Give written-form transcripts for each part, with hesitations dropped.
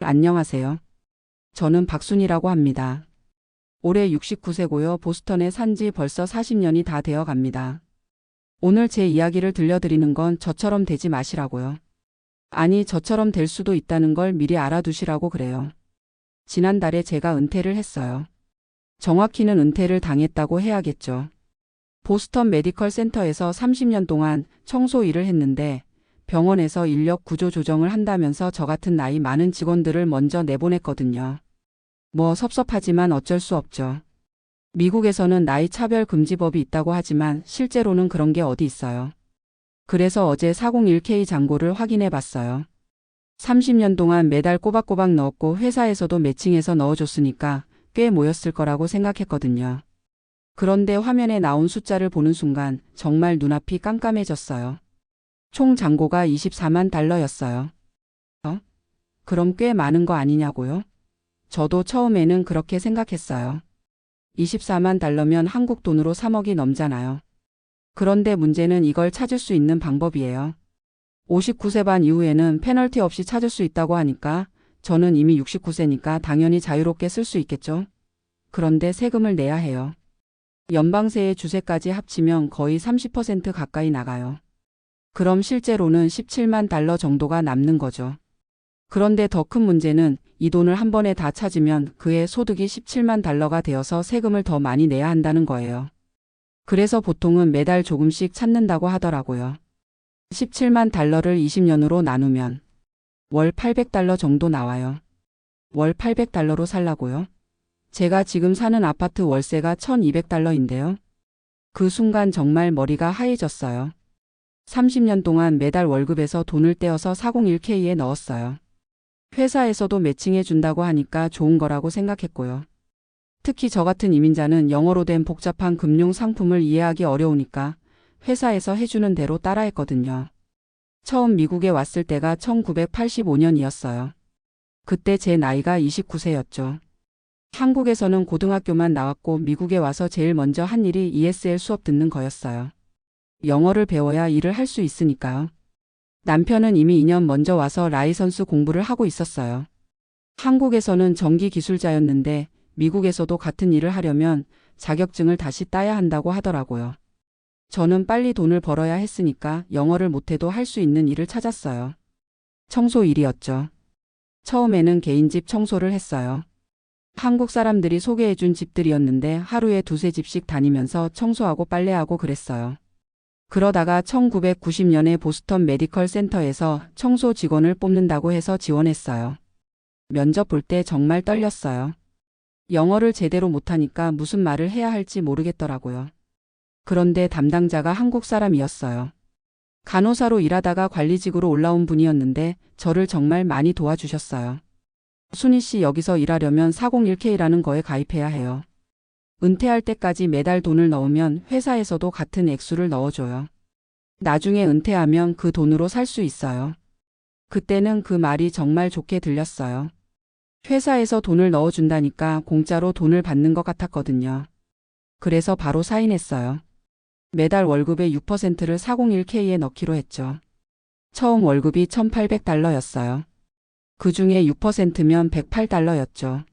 안녕하세요. 저는 박순이라고 합니다. 올해 69세고요. 보스턴에 산지 벌써 40년이 다 되어 갑니다. 오늘 제 이야기를 들려드리는 건 저처럼 되지 마시라고요. 아니, 저처럼 될 수도 있다는 걸 미리 알아두시라고 그래요. 지난달에 제가 은퇴를 했어요. 정확히는 은퇴를 당했다고 해야겠죠. 보스턴 메디컬 센터에서 30년 동안 청소 일을 했는데 병원에서 인력 구조 조정을 한다면서 저 같은 나이 많은 직원들을 먼저 내보냈거든요. 뭐 섭섭하지만 어쩔 수 없죠. 미국에서는 나이 차별 금지법이 있다고 하지만 실제로는 그런 게 어디 있어요. 그래서 어제 401k 잔고를 확인해 봤어요. 30년 동안 매달 꼬박꼬박 넣었고 회사에서도 매칭해서 넣어줬으니까 꽤 모였을 거라고 생각했거든요. 그런데 화면에 나온 숫자를 보는 순간 정말 눈앞이 깜깜해졌어요. 총 잔고가 24만 달러였어요. 그럼 꽤 많은 거 아니냐고요? 저도 처음에는 그렇게 생각했어요. 24만 달러면 한국 돈으로 3억이 넘잖아요. 그런데 문제는 이걸 찾을 수 있는 방법이에요. 59세 반 이후에는 페널티 없이 찾을 수 있다고 하니까 저는 이미 69세니까 당연히 자유롭게 쓸 수 있겠죠. 그런데 세금을 내야 해요. 연방세의 주세까지 합치면 거의 30% 가까이 나가요. 그럼 실제로는 17만 달러 정도가 남는 거죠. 그런데 더 큰 문제는 이 돈을 한 번에 다 찾으면 그의 소득이 17만 달러가 되어서 세금을 더 많이 내야 한다는 거예요. 그래서 보통은 매달 조금씩 찾는다고 하더라고요. 17만 달러를 20년으로 나누면 월 800달러 정도 나와요. 월 800달러로 살라고요? 제가 지금 사는 아파트 월세가 1200달러인데요. 그 순간 정말 머리가 하얘졌어요. 30년 동안 매달 월급에서 돈을 떼어서 401k에 넣었어요. 회사에서도 매칭해 준다고 하니까 좋은 거라고 생각했고요. 특히 저 같은 이민자는 영어로 된 복잡한 금융 상품을 이해하기 어려우니까 회사에서 해주는 대로 따라했거든요. 처음 미국에 왔을 때가 1985년이었어요. 그때 제 나이가 29세였죠. 한국에서는 고등학교만 나왔고 미국에 와서 제일 먼저 한 일이 ESL 수업 듣는 거였어요. 영어를 배워야 일을 할 수 있으니까요. 남편은 이미 2년 먼저 와서 라이선스 공부를 하고 있었어요. 한국에서는 전기 기술자였는데 미국에서도 같은 일을 하려면 자격증을 다시 따야 한다고 하더라고요. 저는 빨리 돈을 벌어야 했으니까 영어를 못해도 할 수 있는 일을 찾았어요. 청소 일이었죠. 처음에는 개인집 청소를 했어요. 한국 사람들이 소개해준 집들이었는데 하루에 두세 집씩 다니면서 청소하고 빨래하고 그랬어요. 그러다가 1990년에 보스턴 메디컬 센터에서 청소 직원을 뽑는다고 해서 지원했어요. 면접 볼 때 정말 떨렸어요. 영어를 제대로 못하니까 무슨 말을 해야 할지 모르겠더라고요. 그런데 담당자가 한국 사람이었어요. 간호사로 일하다가 관리직으로 올라온 분이었는데 저를 정말 많이 도와주셨어요. 순희 씨, 여기서 일하려면 401k라는 거에 가입해야 해요. 은퇴할 때까지 매달 돈을 넣으면 회사에서도 같은 액수를 넣어줘요. 나중에 은퇴하면 그 돈으로 살 수 있어요. 그때는 그 말이 정말 좋게 들렸어요. 회사에서 돈을 넣어준다니까 공짜로 돈을 받는 것 같았거든요. 그래서 바로 사인했어요. 매달 월급의 6%를 401k에 넣기로 했죠. 처음 월급이 1,800달러였어요. 그 중에 6%면 108달러였죠.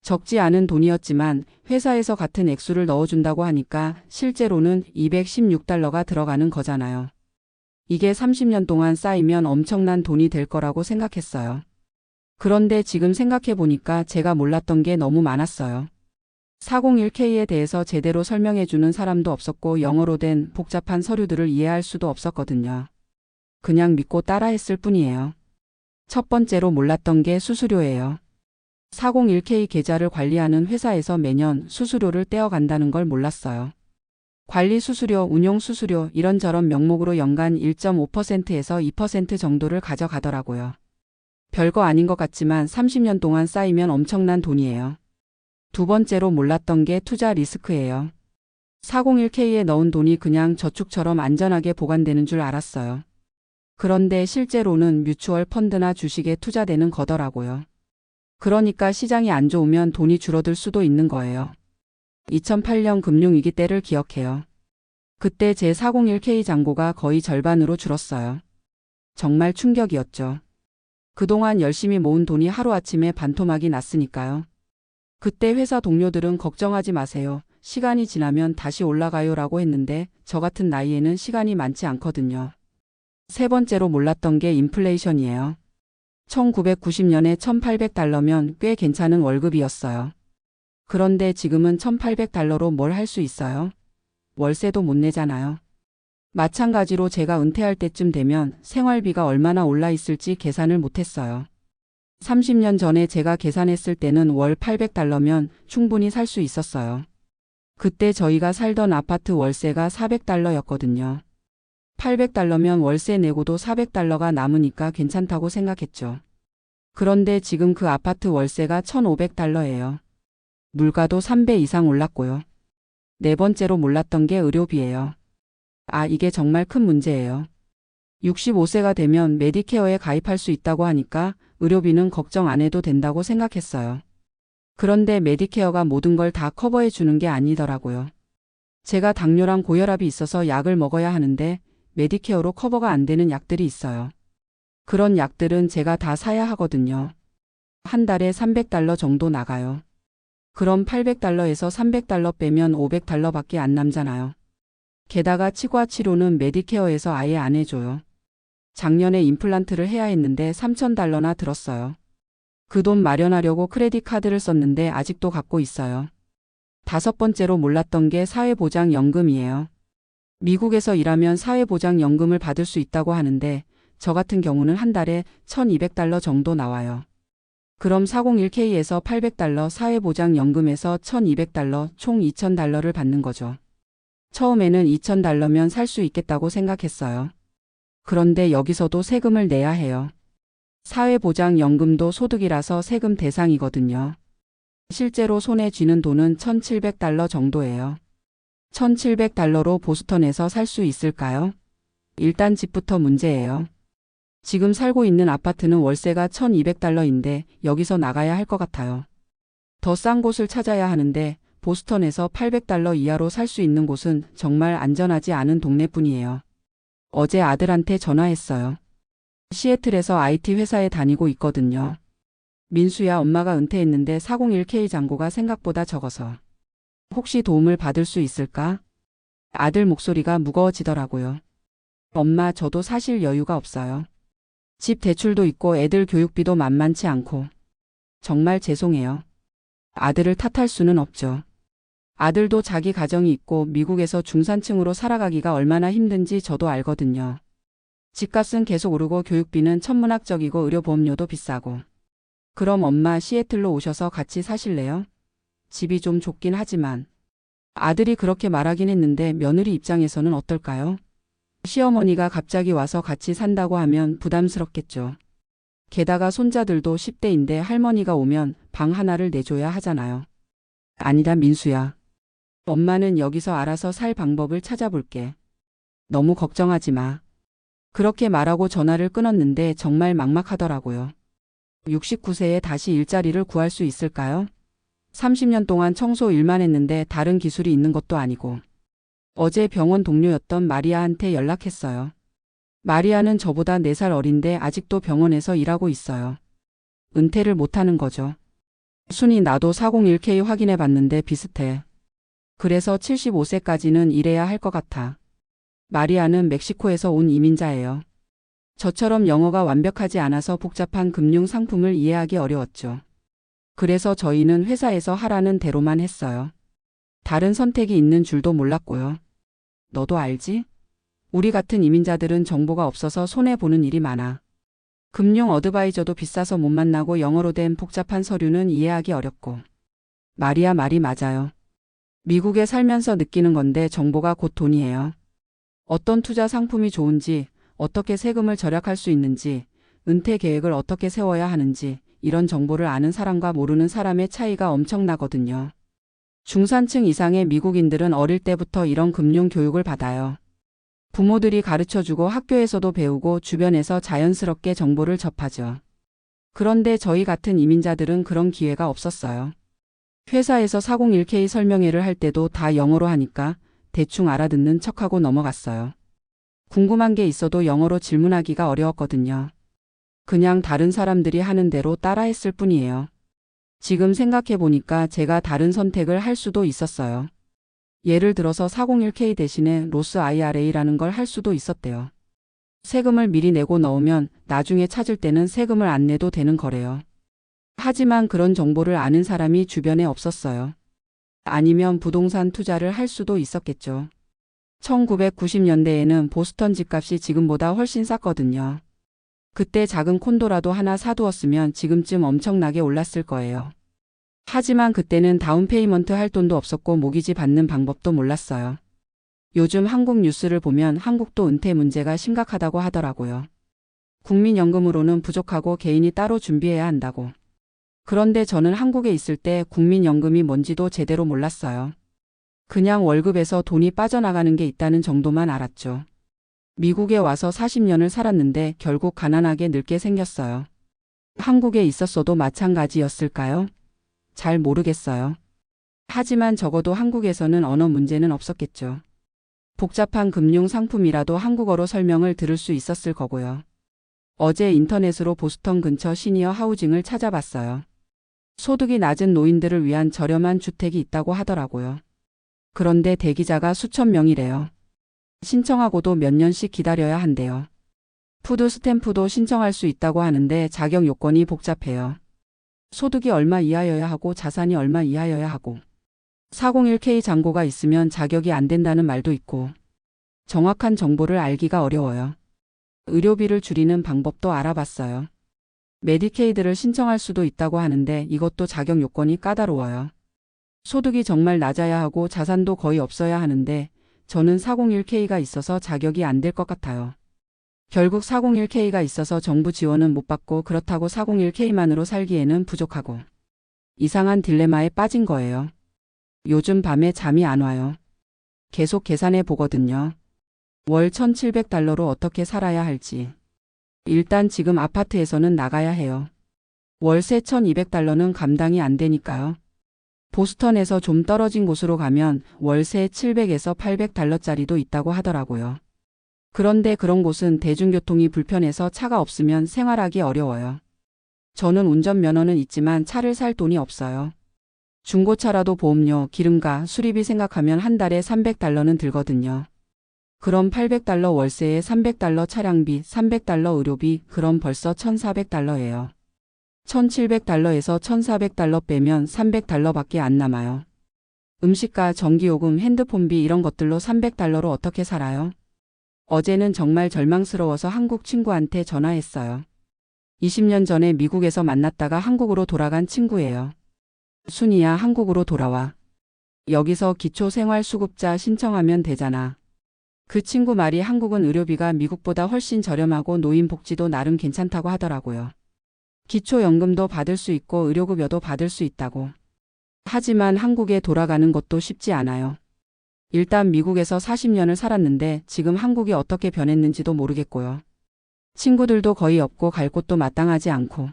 적지 않은 돈이었지만 회사에서 같은 액수를 넣어준다고 하니까 실제로는 216달러가 들어가는 거잖아요. 이게 30년 동안 쌓이면 엄청난 돈이 될 거라고 생각했어요. 그런데 지금 생각해 보니까 제가 몰랐던 게 너무 많았어요. 401k에 대해서 제대로 설명해 주는 사람도 없었고 영어로 된 복잡한 서류들을 이해할 수도 없었거든요. 그냥 믿고 따라했을 뿐이에요. 첫 번째로 몰랐던 게 수수료예요. 401k 계좌를 관리하는 회사에서 매년 수수료를 떼어간다는 걸 몰랐어요. 관리 수수료, 운용 수수료 이런저런 명목으로 연간 1.5%에서 2% 정도를 가져가더라고요. 별거 아닌 것 같지만 30년 동안 쌓이면 엄청난 돈이에요. 두 번째로 몰랐던 게 투자 리스크예요. 401k에 넣은 돈이 그냥 저축처럼 안전하게 보관되는 줄 알았어요. 그런데 실제로는 뮤추얼 펀드나 주식에 투자되는 거더라고요. 그러니까 시장이 안 좋으면 돈이 줄어들 수도 있는 거예요. 2008년 금융위기 때를 기억해요. 그때 제 401k 잔고가 거의 절반으로 줄었어요. 정말 충격이었죠. 그동안 열심히 모은 돈이 하루아침에 반토막이 났으니까요. 그때 회사 동료들은 걱정하지 마세요. 시간이 지나면 다시 올라가요 라고 했는데 저 같은 나이에는 시간이 많지 않거든요. 세 번째로 몰랐던 게 인플레이션이에요. 1990년에 $1,800면 꽤 괜찮은 월급이었어요. 그런데 지금은 $1,800로 뭘 할 수 있어요? 월세도 못 내잖아요. 마찬가지로 제가 은퇴할 때쯤 되면 생활비가 얼마나 올라 있을지 계산을 못했어요. 30년 전에 제가 계산했을 때는 월 $800면 충분히 살 수 있었어요. 그때 저희가 살던 아파트 월세가 $400였거든요. $800면 월세 내고도 $400가 남으니까 괜찮다고 생각했죠. 그런데 지금 그 아파트 월세가 $1,500예요. 물가도 3배 이상 올랐고요. 네 번째로 몰랐던 게 의료비예요. 이게 정말 큰 문제예요. 65세가 되면 메디케어에 가입할 수 있다고 하니까 의료비는 걱정 안 해도 된다고 생각했어요. 그런데 메디케어가 모든 걸 다 커버해 주는 게 아니더라고요. 제가 당뇨랑 고혈압이 있어서 약을 먹어야 하는데 메디케어로 커버가 안 되는 약들이 있어요. 그런 약들은 제가 다 사야 하거든요. 한 달에 $300 정도 나가요. 그럼 $800에서 $300 빼면 $500밖에 안 남잖아요. 게다가 치과 치료는 메디케어에서 아예 안 해줘요. 작년에 임플란트를 해야 했는데 $3,000나 들었어요. 그 돈 마련하려고 크레딧 카드를 썼는데 아직도 갖고 있어요. 다섯 번째로 몰랐던 게 사회보장연금이에요. 미국에서 일하면 사회보장연금을 받을 수 있다고 하는데 저 같은 경우는 한 달에 $1,200 정도 나와요. 그럼 401k에서 $800, 사회보장연금에서 $1,200, 총 $2,000를 받는 거죠. 처음에는 $2,000면 살 수 있겠다고 생각했어요. 그런데 여기서도 세금을 내야 해요. 사회보장연금도 소득이라서 세금 대상이거든요. 실제로 손에 쥐는 돈은 $1,700 정도예요. $1,700로 보스턴에서 살 수 있을까요? 일단 집부터 문제예요. 지금 살고 있는 아파트는 월세가 $1,200인데 여기서 나가야 할 것 같아요. 더 싼 곳을 찾아야 하는데 보스턴에서 $800 이하로 살 수 있는 곳은 정말 안전하지 않은 동네뿐이에요. 어제 아들한테 전화했어요. 시애틀에서 IT 회사에 다니고 있거든요. 민수야, 엄마가 은퇴했는데 401k 잔고가 생각보다 적어서 혹시 도움을 받을 수 있을까? 아들 목소리가 무거워지더라고요. 엄마, 저도 사실 여유가 없어요. 집 대출도 있고 애들 교육비도 만만치 않고. 정말 죄송해요. 아들을 탓할 수는 없죠. 아들도 자기 가정이 있고 미국에서 중산층으로 살아가기가 얼마나 힘든지 저도 알거든요. 집값은 계속 오르고 교육비는 천문학적이고 의료보험료도 비싸고. 그럼 엄마, 시애틀로 오셔서 같이 사실래요? 집이 좀 좁긴 하지만. 아들이 그렇게 말하긴 했는데 며느리 입장에서는 어떨까요? 시어머니가 갑자기 와서 같이 산다고 하면 부담스럽겠죠. 게다가 손자들도 10대인데 할머니가 오면 방 하나를 내줘야 하잖아요. 아니다, 민수야. 엄마는 여기서 알아서 살 방법을 찾아볼게. 너무 걱정하지 마. 그렇게 말하고 전화를 끊었는데 정말 막막하더라고요. 69세에 다시 일자리를 구할 수 있을까요? 30년 동안 청소 일만 했는데 다른 기술이 있는 것도 아니고. 어제 병원 동료였던 마리아한테 연락했어요. 마리아는 저보다 4살 어린데 아직도 병원에서 일하고 있어요. 은퇴를 못하는 거죠. 순이 나도 401k 확인해 봤는데 비슷해. 그래서 75세까지는 일해야 할 것 같아. 마리아는 멕시코에서 온 이민자예요. 저처럼 영어가 완벽하지 않아서 복잡한 금융 상품을 이해하기 어려웠죠. 그래서 저희는 회사에서 하라는 대로만 했어요. 다른 선택이 있는 줄도 몰랐고요. 너도 알지? 우리 같은 이민자들은 정보가 없어서 손해보는 일이 많아. 금융 어드바이저도 비싸서 못 만나고 영어로 된 복잡한 서류는 이해하기 어렵고. 마리아 말이 맞아요. 미국에 살면서 느끼는 건데 정보가 곧 돈이에요. 어떤 투자 상품이 좋은지, 어떻게 세금을 절약할 수 있는지, 은퇴 계획을 어떻게 세워야 하는지 이런 정보를 아는 사람과 모르는 사람의 차이가 엄청나거든요. 중산층 이상의 미국인들은 어릴 때부터 이런 금융 교육을 받아요. 부모들이 가르쳐주고 학교에서도 배우고 주변에서 자연스럽게 정보를 접하죠. 그런데 저희 같은 이민자들은 그런 기회가 없었어요. 회사에서 401k 설명회를 할 때도 다 영어로 하니까 대충 알아듣는 척하고 넘어갔어요. 궁금한 게 있어도 영어로 질문하기가 어려웠거든요. 그냥 다른 사람들이 하는 대로 따라했을 뿐이에요. 지금 생각해보니까 제가 다른 선택을 할 수도 있었어요. 예를 들어서 401k 대신에 로스 IRA라는 걸 할 수도 있었대요. 세금을 미리 내고 넣으면 나중에 찾을 때는 세금을 안 내도 되는 거래요. 하지만 그런 정보를 아는 사람이 주변에 없었어요. 아니면 부동산 투자를 할 수도 있었겠죠. 1990년대에는 보스턴 집값이 지금보다 훨씬 쌌거든요. 그때 작은 콘도라도 하나 사두었으면 지금쯤 엄청나게 올랐을 거예요. 하지만 그때는 다운페이먼트 할 돈도 없었고 모기지 받는 방법도 몰랐어요. 요즘 한국 뉴스를 보면 한국도 은퇴 문제가 심각하다고 하더라고요. 국민연금으로는 부족하고 개인이 따로 준비해야 한다고. 그런데 저는 한국에 있을 때 국민연금이 뭔지도 제대로 몰랐어요. 그냥 월급에서 돈이 빠져나가는 게 있다는 정도만 알았죠. 미국에 와서 40년을 살았는데 결국 가난하게 늙게 생겼어요. 한국에 있었어도 마찬가지였을까요? 잘 모르겠어요. 하지만 적어도 한국에서는 언어 문제는 없었겠죠. 복잡한 금융 상품이라도 한국어로 설명을 들을 수 있었을 거고요. 어제 인터넷으로 보스턴 근처 시니어 하우징을 찾아봤어요. 소득이 낮은 노인들을 위한 저렴한 주택이 있다고 하더라고요. 그런데 대기자가 수천 명이래요. 신청하고도 몇 년씩 기다려야 한대요. 푸드 스탬프도 신청할 수 있다고 하는데 자격 요건이 복잡해요. 소득이 얼마 이하여야 하고 자산이 얼마 이하여야 하고 401k 잔고가 있으면 자격이 안 된다는 말도 있고 정확한 정보를 알기가 어려워요. 의료비를 줄이는 방법도 알아봤어요. 메디케이드를 신청할 수도 있다고 하는데 이것도 자격 요건이 까다로워요. 소득이 정말 낮아야 하고 자산도 거의 없어야 하는데 저는 401k가 있어서 자격이 안 될 것 같아요. 결국 401k가 있어서 정부 지원은 못 받고 그렇다고 401k만으로 살기에는 부족하고 이상한 딜레마에 빠진 거예요. 요즘 밤에 잠이 안 와요. 계속 계산해 보거든요. 월 1,700달러로 어떻게 살아야 할지. 일단 지금 아파트에서는 나가야 해요. 월세 1,200달러는 감당이 안 되니까요. 보스턴에서 좀 떨어진 곳으로 가면 월세 700에서 800달러짜리도 있다고 하더라고요. 그런데 그런 곳은 대중교통이 불편해서 차가 없으면 생활하기 어려워요. 저는 운전면허는 있지만 차를 살 돈이 없어요. 중고차라도 보험료, 기름과 수리비 생각하면 한 달에 300달러는 들거든요. 그럼 800달러 월세에 300달러 차량비, 300달러 의료비, 그럼 벌써 1,400달러예요. 1,700달러에서 1,400달러 빼면 300달러밖에 안 남아요. 음식과 전기요금, 핸드폰비 이런 것들로 300달러로 어떻게 살아요? 어제는 정말 절망스러워서 한국 친구한테 전화했어요. 20년 전에 미국에서 만났다가 한국으로 돌아간 친구예요. 순이야, 한국으로 돌아와. 여기서 기초생활수급자 신청하면 되잖아. 그 친구 말이 한국은 의료비가 미국보다 훨씬 저렴하고 노인복지도 나름 괜찮다고 하더라고요. 기초연금도 받을 수 있고 의료급여도 받을 수 있다고. 하지만 한국에 돌아가는 것도 쉽지 않아요. 일단 미국에서 40년을 살았는데 지금 한국이 어떻게 변했는지도 모르겠고요. 친구들도 거의 없고 갈 곳도 마땅하지 않고.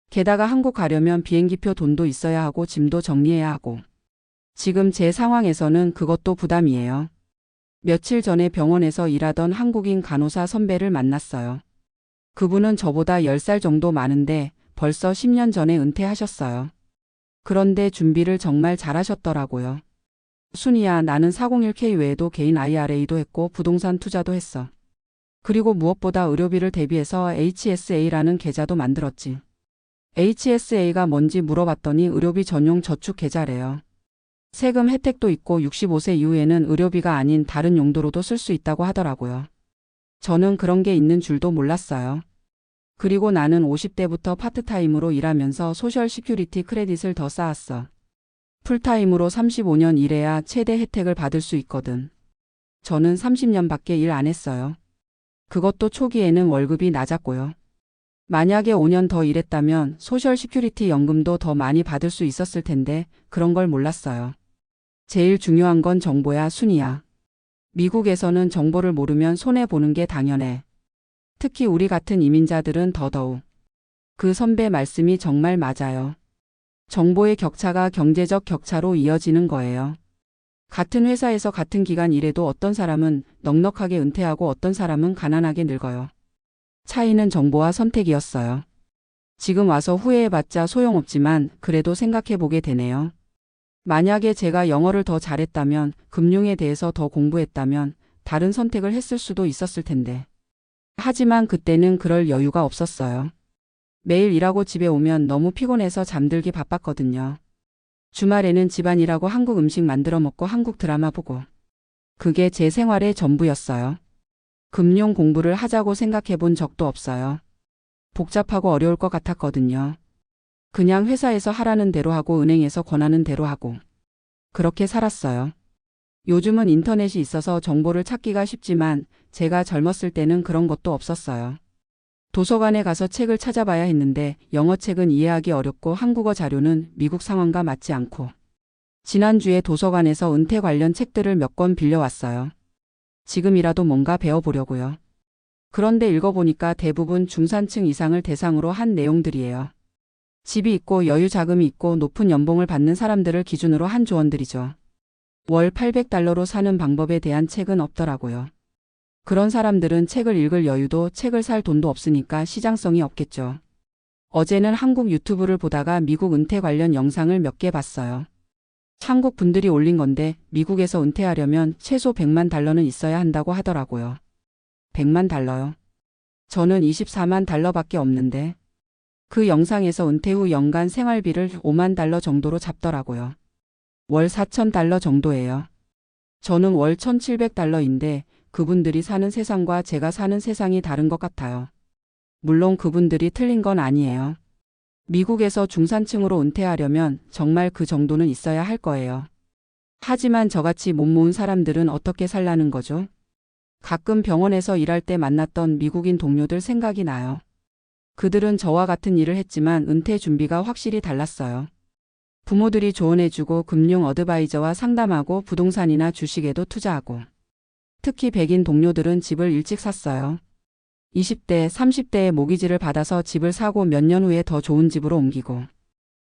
게다가 한국 가려면 비행기표 돈도 있어야 하고 짐도 정리해야 하고. 지금 제 상황에서는 그것도 부담이에요. 며칠 전에 병원에서 일하던 한국인 간호사 선배를 만났어요. 그분은 저보다 10살 정도 많은데 벌써 10년 전에 은퇴하셨어요. 그런데 준비를 정말 잘하셨더라고요. 순이야, 나는 401k 외에도 개인 IRA도 했고 부동산 투자도 했어. 그리고 무엇보다 의료비를 대비해서 HSA라는 계좌도 만들었지. HSA가 뭔지 물어봤더니 의료비 전용 저축 계좌래요. 세금 혜택도 있고 65세 이후에는 의료비가 아닌 다른 용도로도 쓸 수 있다고 하더라고요. 저는 그런 게 있는 줄도 몰랐어요. 그리고 나는 50대부터 파트타임으로 일하면서 소셜 시큐리티 크레딧을 더 쌓았어. 풀타임으로 35년 일해야 최대 혜택을 받을 수 있거든. 저는 30년밖에 일 안 했어요. 그것도 초기에는 월급이 낮았고요. 만약에 5년 더 일했다면 소셜 시큐리티 연금도 더 많이 받을 수 있었을 텐데 그런 걸 몰랐어요. 제일 중요한 건 정보야, 순이야. 미국에서는 정보를 모르면 손해보는 게 당연해. 특히 우리 같은 이민자들은 더더욱. 그 선배 말씀이 정말 맞아요. 정보의 격차가 경제적 격차로 이어지는 거예요. 같은 회사에서 같은 기간 일해도 어떤 사람은 넉넉하게 은퇴하고 어떤 사람은 가난하게 늙어요. 차이는 정보와 선택이었어요. 지금 와서 후회해봤자 소용없지만 그래도 생각해보게 되네요. 만약에 제가 영어를 더 잘했다면, 금융에 대해서 더 공부했다면 다른 선택을 했을 수도 있었을 텐데. 하지만 그때는 그럴 여유가 없었어요. 매일 일하고 집에 오면 너무 피곤해서 잠들기 바빴거든요. 주말에는 집안일하고 한국 음식 만들어 먹고 한국 드라마 보고. 그게 제 생활의 전부였어요. 금융 공부를 하자고 생각해 본 적도 없어요. 복잡하고 어려울 것 같았거든요. 그냥 회사에서 하라는 대로 하고 은행에서 권하는 대로 하고. 그렇게 살았어요. 요즘은 인터넷이 있어서 정보를 찾기가 쉽지만 제가 젊었을 때는 그런 것도 없었어요. 도서관에 가서 책을 찾아봐야 했는데 영어 책은 이해하기 어렵고 한국어 자료는 미국 상황과 맞지 않고. 지난주에 도서관에서 은퇴 관련 책들을 몇 권 빌려왔어요. 지금이라도 뭔가 배워보려고요. 그런데 읽어보니까 대부분 중산층 이상을 대상으로 한 내용들이에요. 집이 있고 여유 자금이 있고 높은 연봉을 받는 사람들을 기준으로 한 조언들이죠. 월 $800로 사는 방법에 대한 책은 없더라고요. 그런 사람들은 책을 읽을 여유도 책을 살 돈도 없으니까 시장성이 없겠죠. 어제는 한국 유튜브를 보다가 미국 은퇴 관련 영상을 몇 개 봤어요. 한국 분들이 올린 건데 미국에서 은퇴하려면 최소 $100만 있어야 한다고 하더라고요. $100만. 저는 $24만 밖에 없는데. 그 영상에서 은퇴 후 연간 생활비를 $5만 정도로 잡더라고요. 월 $4,000 정도예요. 저는 월 $1,700인데 그분들이 사는 세상과 제가 사는 세상이 다른 것 같아요. 물론 그분들이 틀린 건 아니에요. 미국에서 중산층으로 은퇴하려면 정말 그 정도는 있어야 할 거예요. 하지만 저같이 못 모은 사람들은 어떻게 살라는 거죠? 가끔 병원에서 일할 때 만났던 미국인 동료들 생각이 나요. 그들은 저와 같은 일을 했지만 은퇴 준비가 확실히 달랐어요. 부모들이 조언해주고 금융 어드바이저와 상담하고 부동산이나 주식에도 투자하고. 특히 백인 동료들은 집을 일찍 샀어요. 20대, 30대에 모기지를 받아서 집을 사고 몇 년 후에 더 좋은 집으로 옮기고.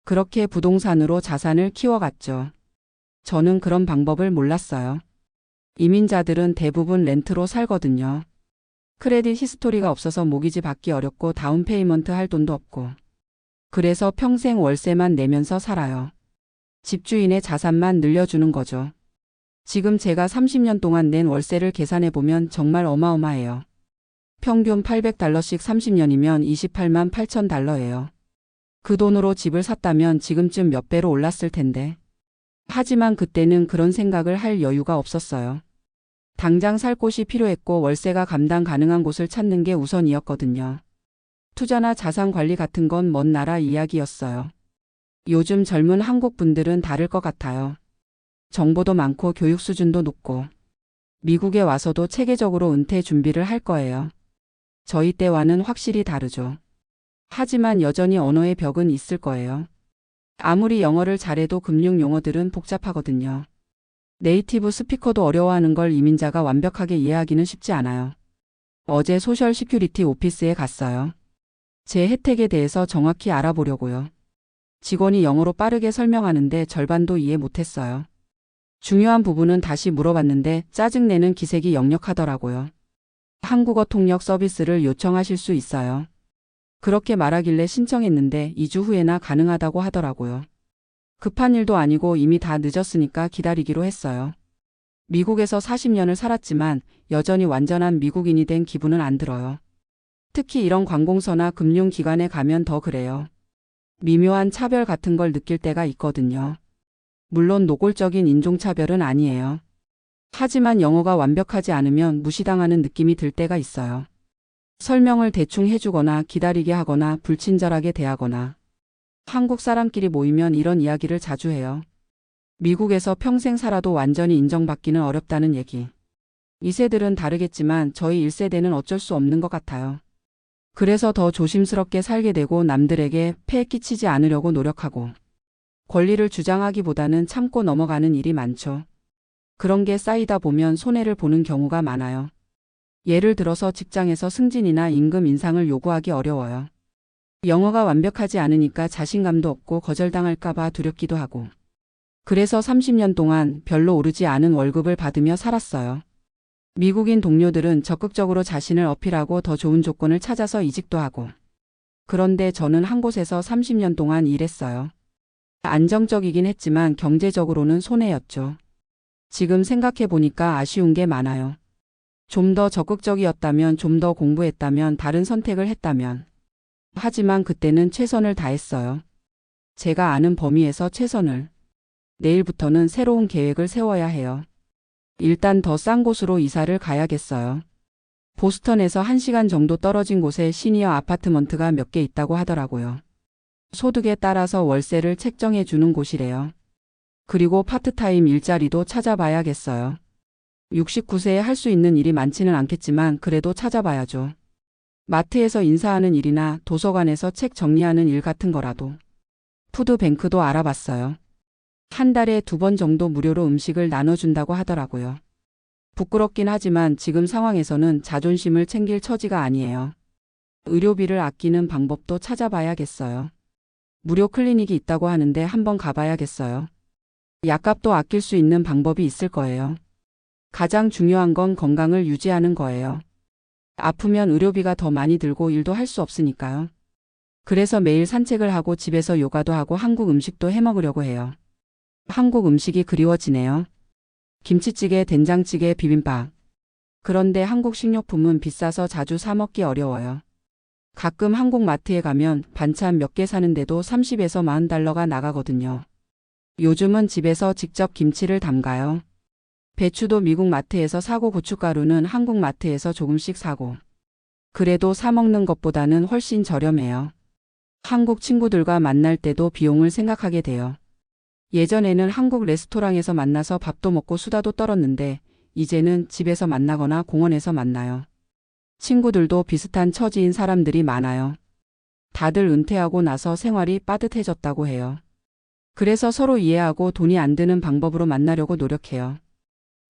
그렇게 부동산으로 자산을 키워갔죠. 저는 그런 방법을 몰랐어요. 이민자들은 대부분 렌트로 살거든요. 크레딧 히스토리가 없어서 모기지 받기 어렵고 다운 페이먼트 할 돈도 없고. 그래서 평생 월세만 내면서 살아요. 집주인의 자산만 늘려주는 거죠. 지금 제가 30년 동안 낸 월세를 계산해보면 정말 어마어마해요. 평균 $800씩 30년이면 $28만 8천 그 돈으로 집을 샀다면 지금쯤 몇 배로 올랐을 텐데. 하지만 그때는 그런 생각을 할 여유가 없었어요. 당장 살 곳이 필요했고 월세가 감당 가능한 곳을 찾는 게 우선이었거든요. 투자나 자산 관리 같은 건 먼 나라 이야기였어요. 요즘 젊은 한국 분들은 다를 것 같아요. 정보도 많고 교육 수준도 높고. 미국에 와서도 체계적으로 은퇴 준비를 할 거예요. 저희 때와는 확실히 다르죠. 하지만 여전히 언어의 벽은 있을 거예요. 아무리 영어를 잘해도 금융 용어들은 복잡하거든요. 네이티브 스피커도 어려워하는 걸 이민자가 완벽하게 이해하기는 쉽지 않아요. 어제 소셜 시큐리티 오피스에 갔어요. 제 혜택에 대해서 정확히 알아보려고요. 직원이 영어로 빠르게 설명하는데 절반도 이해 못했어요. 중요한 부분은 다시 물어봤는데 짜증내는 기색이 역력하더라고요. 한국어 통역 서비스를 요청하실 수 있어요. 그렇게 말하길래 신청했는데 2주 후에나 가능하다고 하더라고요. 급한 일도 아니고 이미 다 늦었으니까 기다리기로 했어요. 미국에서 40년을 살았지만 여전히 완전한 미국인이 된 기분은 안 들어요. 특히 이런 관공서나 금융기관에 가면 더 그래요. 미묘한 차별 같은 걸 느낄 때가 있거든요. 물론 노골적인 인종차별은 아니에요. 하지만 영어가 완벽하지 않으면 무시당하는 느낌이 들 때가 있어요. 설명을 대충 해주거나 기다리게 하거나 불친절하게 대하거나. 한국 사람끼리 모이면 이런 이야기를 자주 해요. 미국에서 평생 살아도 완전히 인정받기는 어렵다는 얘기. 2세들은 다르겠지만 저희 1세대는 어쩔 수 없는 것 같아요. 그래서 더 조심스럽게 살게 되고 남들에게 폐 끼치지 않으려고 노력하고. 권리를 주장하기보다는 참고 넘어가는 일이 많죠. 그런 게 쌓이다 보면 손해를 보는 경우가 많아요. 예를 들어서 직장에서 승진이나 임금 인상을 요구하기 어려워요. 영어가 완벽하지 않으니까 자신감도 없고 거절당할까 봐 두렵기도 하고. 그래서 30년 동안 별로 오르지 않은 월급을 받으며 살았어요. 미국인 동료들은 적극적으로 자신을 어필하고 더 좋은 조건을 찾아서 이직도 하고. 그런데 저는 한 곳에서 30년 동안 일했어요. 안정적이긴 했지만 경제적으로는 손해였죠. 지금 생각해 보니까 아쉬운 게 많아요. 좀 더 적극적이었다면, 좀 더 공부했다면, 다른 선택을 했다면. 하지만 그때는 최선을 다했어요. 제가 아는 범위에서 최선을. 내일부터는 새로운 계획을 세워야 해요. 일단 더 싼 곳으로 이사를 가야겠어요. 보스턴에서 1시간 정도 떨어진 곳에 시니어 아파트먼트가 몇 개 있다고 하더라고요. 소득에 따라서 월세를 책정해 주는 곳이래요. 그리고 파트타임 일자리도 찾아봐야겠어요. 69세에 할 수 있는 일이 많지는 않겠지만 그래도 찾아봐야죠. 마트에서 인사하는 일이나 도서관에서 책 정리하는 일 같은 거라도. 푸드뱅크도 알아봤어요. 한 달에 2번 정도 무료로 음식을 나눠준다고 하더라고요. 부끄럽긴 하지만 지금 상황에서는 자존심을 챙길 처지가 아니에요. 의료비를 아끼는 방법도 찾아봐야겠어요. 무료 클리닉이 있다고 하는데 한번 가봐야겠어요. 약값도 아낄 수 있는 방법이 있을 거예요. 가장 중요한 건 건강을 유지하는 거예요. 아프면 의료비가 더 많이 들고 일도 할 수 없으니까요. 그래서 매일 산책을 하고 집에서 요가도 하고 한국 음식도 해 먹으려고 해요. 한국 음식이 그리워지네요. 김치찌개, 된장찌개, 비빔밥. 그런데 한국 식료품은 비싸서 자주 사 먹기 어려워요. 가끔 한국 마트에 가면 반찬 몇 개 사는데도 30에서 40달러가 나가거든요. 요즘은 집에서 직접 김치를 담가요. 배추도 미국 마트에서 사고 고춧가루는 한국 마트에서 조금씩 사고. 그래도 사 먹는 것보다는 훨씬 저렴해요. 한국 친구들과 만날 때도 비용을 생각하게 돼요. 예전에는 한국 레스토랑에서 만나서 밥도 먹고 수다도 떨었는데 이제는 집에서 만나거나 공원에서 만나요. 친구들도 비슷한 처지인 사람들이 많아요. 다들 은퇴하고 나서 생활이 빠듯해졌다고 해요. 그래서 서로 이해하고 돈이 안 드는 방법으로 만나려고 노력해요.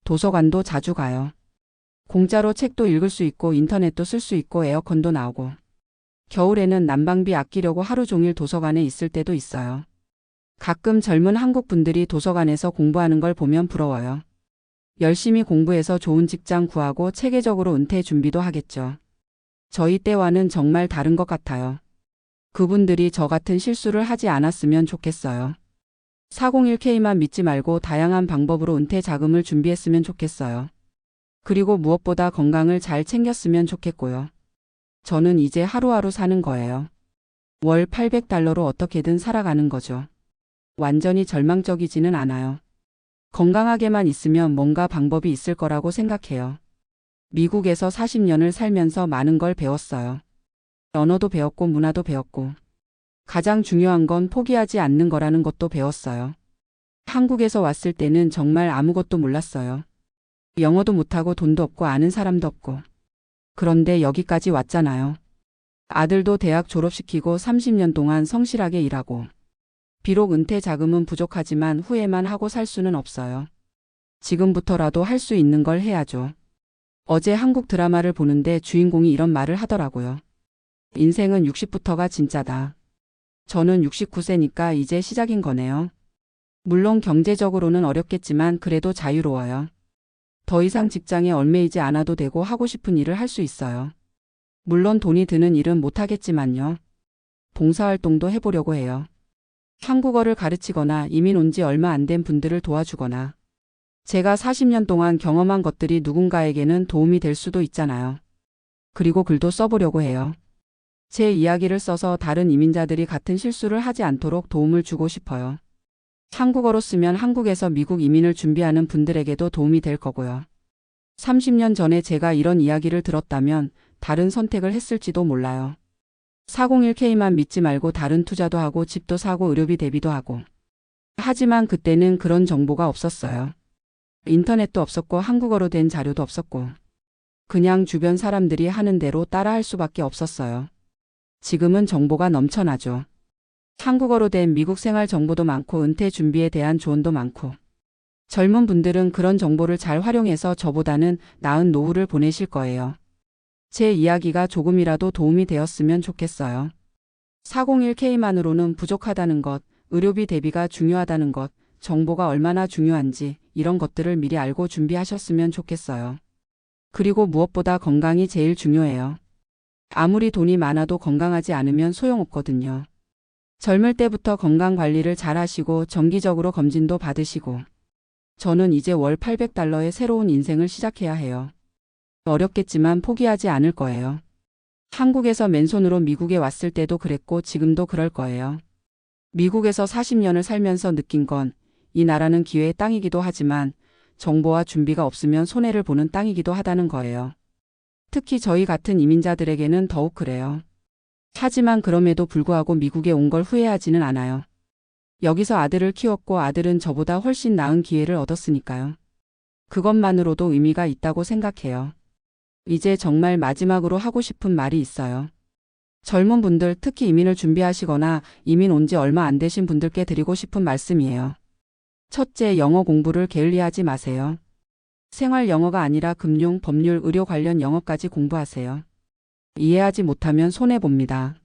도서관도 자주 가요. 공짜로 책도 읽을 수 있고 인터넷도 쓸 수 있고 에어컨도 나오고. 겨울에는 난방비 아끼려고 하루 종일 도서관에 있을 때도 있어요. 가끔 젊은 한국 분들이 도서관에서 공부하는 걸 보면 부러워요. 열심히 공부해서 좋은 직장 구하고 체계적으로 은퇴 준비도 하겠죠. 저희 때와는 정말 다른 것 같아요. 그분들이 저 같은 실수를 하지 않았으면 좋겠어요. 401k만 믿지 말고 다양한 방법으로 은퇴 자금을 준비했으면 좋겠어요. 그리고 무엇보다 건강을 잘 챙겼으면 좋겠고요. 저는 이제 하루하루 사는 거예요. 월 800달러로 어떻게든 살아가는 거죠. 완전히 절망적이지는 않아요. 건강하게만 있으면 뭔가 방법이 있을 거라고 생각해요. 미국에서 40년을 살면서 많은 걸 배웠어요. 언어도 배웠고 문화도 배웠고. 가장 중요한 건 포기하지 않는 거라는 것도 배웠어요. 한국에서 왔을 때는 정말 아무것도 몰랐어요. 영어도 못하고 돈도 없고 아는 사람도 없고. 그런데 여기까지 왔잖아요. 아들도 대학 졸업시키고 30년 동안 성실하게 일하고. 비록 은퇴 자금은 부족하지만 후회만 하고 살 수는 없어요. 지금부터라도 할 수 있는 걸 해야죠. 어제 한국 드라마를 보는데 주인공이 이런 말을 하더라고요. 인생은 60부터가 진짜다. 저는 69세니까 이제 시작인 거네요. 물론 경제적으로는 어렵겠지만 그래도 자유로워요. 더 이상 직장에 얽매이지 않아도 되고 하고 싶은 일을 할 수 있어요. 물론 돈이 드는 일은 못하겠지만요. 봉사활동도 해보려고 해요. 한국어를 가르치거나 이민 온 지 얼마 안 된 분들을 도와주거나. 제가 40년 동안 경험한 것들이 누군가에게는 도움이 될 수도 있잖아요. 그리고 글도 써보려고 해요. 제 이야기를 써서 다른 이민자들이 같은 실수를 하지 않도록 도움을 주고 싶어요. 한국어로 쓰면 한국에서 미국 이민을 준비하는 분들에게도 도움이 될 거고요. 30년 전에 제가 이런 이야기를 들었다면 다른 선택을 했을지도 몰라요. 401k만 믿지 말고 다른 투자도 하고 집도 사고 의료비 대비도 하고. 하지만 그때는 그런 정보가 없었어요. 인터넷도 없었고 한국어로 된 자료도 없었고. 그냥 주변 사람들이 하는 대로 따라할 수밖에 없었어요. 지금은 정보가 넘쳐나죠. 한국어로 된 미국 생활 정보도 많고 은퇴 준비에 대한 조언도 많고. 젊은 분들은 그런 정보를 잘 활용해서 저보다는 나은 노후를 보내실 거예요. 제 이야기가 조금이라도 도움이 되었으면 좋겠어요. 401k만으로는 부족하다는 것, 의료비 대비가 중요하다는 것, 정보가 얼마나 중요한지 이런 것들을 미리 알고 준비하셨으면 좋겠어요. 그리고 무엇보다 건강이 제일 중요해요. 아무리 돈이 많아도 건강하지 않으면 소용없거든요. 젊을 때부터 건강 관리를 잘 하시고 정기적으로 검진도 받으시고. 저는 이제 월 800달러의 새로운 인생을 시작해야 해요. 어렵겠지만 포기하지 않을 거예요. 한국에서 맨손으로 미국에 왔을 때도 그랬고 지금도 그럴 거예요. 미국에서 40년을 살면서 느낀 건 이 나라는 기회의 땅이기도 하지만 정보와 준비가 없으면 손해를 보는 땅이기도 하다는 거예요. 특히 저희 같은 이민자들에게는 더욱 그래요. 하지만 그럼에도 불구하고 미국에 온 걸 후회하지는 않아요. 여기서 아들을 키웠고 아들은 저보다 훨씬 나은 기회를 얻었으니까요. 그것만으로도 의미가 있다고 생각해요. 이제 정말 마지막으로 하고 싶은 말이 있어요. 젊은 분들, 특히 이민을 준비하시거나 이민 온 지 얼마 안 되신 분들께 드리고 싶은 말씀이에요. 첫째, 영어 공부를 게을리하지 마세요. 생활 영어가 아니라 금융, 법률, 의료 관련 영어까지 공부하세요. 이해하지 못하면 손해봅니다.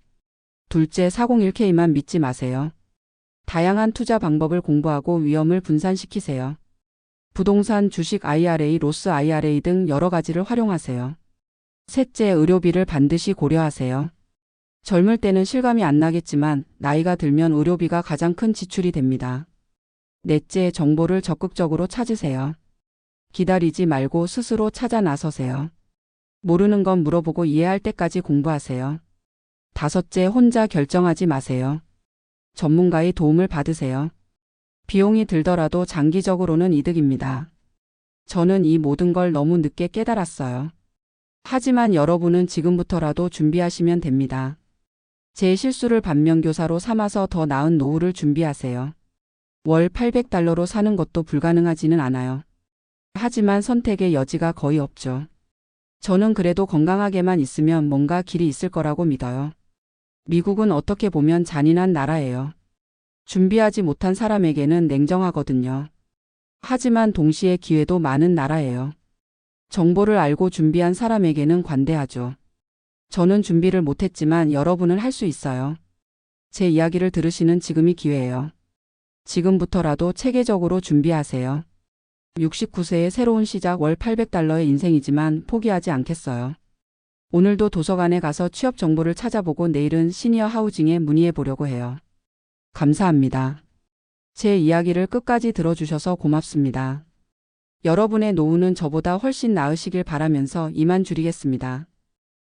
둘째, 401k만 믿지 마세요. 다양한 투자 방법을 공부하고 위험을 분산시키세요. 부동산, 주식, IRA, 로스 IRA 등 여러 가지를 활용하세요. 셋째, 의료비를 반드시 고려하세요. 젊을 때는 실감이 안 나겠지만 나이가 들면 의료비가 가장 큰 지출이 됩니다. 넷째, 정보를 적극적으로 찾으세요. 기다리지 말고 스스로 찾아 나서세요. 모르는 건 물어보고 이해할 때까지 공부하세요. 다섯째, 혼자 결정하지 마세요. 전문가의 도움을 받으세요. 비용이 들더라도 장기적으로는 이득입니다. 저는 이 모든 걸 너무 늦게 깨달았어요. 하지만 여러분은 지금부터라도 준비하시면 됩니다. 제 실수를 반면교사로 삼아서 더 나은 노후를 준비하세요. 월 800달러로 사는 것도 불가능하지는 않아요. 하지만 선택의 여지가 거의 없죠. 저는 그래도 건강하게만 있으면 뭔가 길이 있을 거라고 믿어요. 미국은 어떻게 보면 잔인한 나라예요. 준비하지 못한 사람에게는 냉정하거든요. 하지만 동시에 기회도 많은 나라예요. 정보를 알고 준비한 사람에게는 관대하죠. 저는 준비를 못했지만 여러분은 할 수 있어요. 제 이야기를 들으시는 지금이 기회예요. 지금부터라도 체계적으로 준비하세요. 69세의 새로운 시작, 월 800달러의 인생이지만 포기하지 않겠어요. 오늘도 도서관에 가서 취업 정보를 찾아보고 내일은 시니어 하우징에 문의해 보려고 해요. 감사합니다. 제 이야기를 끝까지 들어주셔서 고맙습니다. 여러분의 노후는 저보다 훨씬 나으시길 바라면서 이만 줄이겠습니다.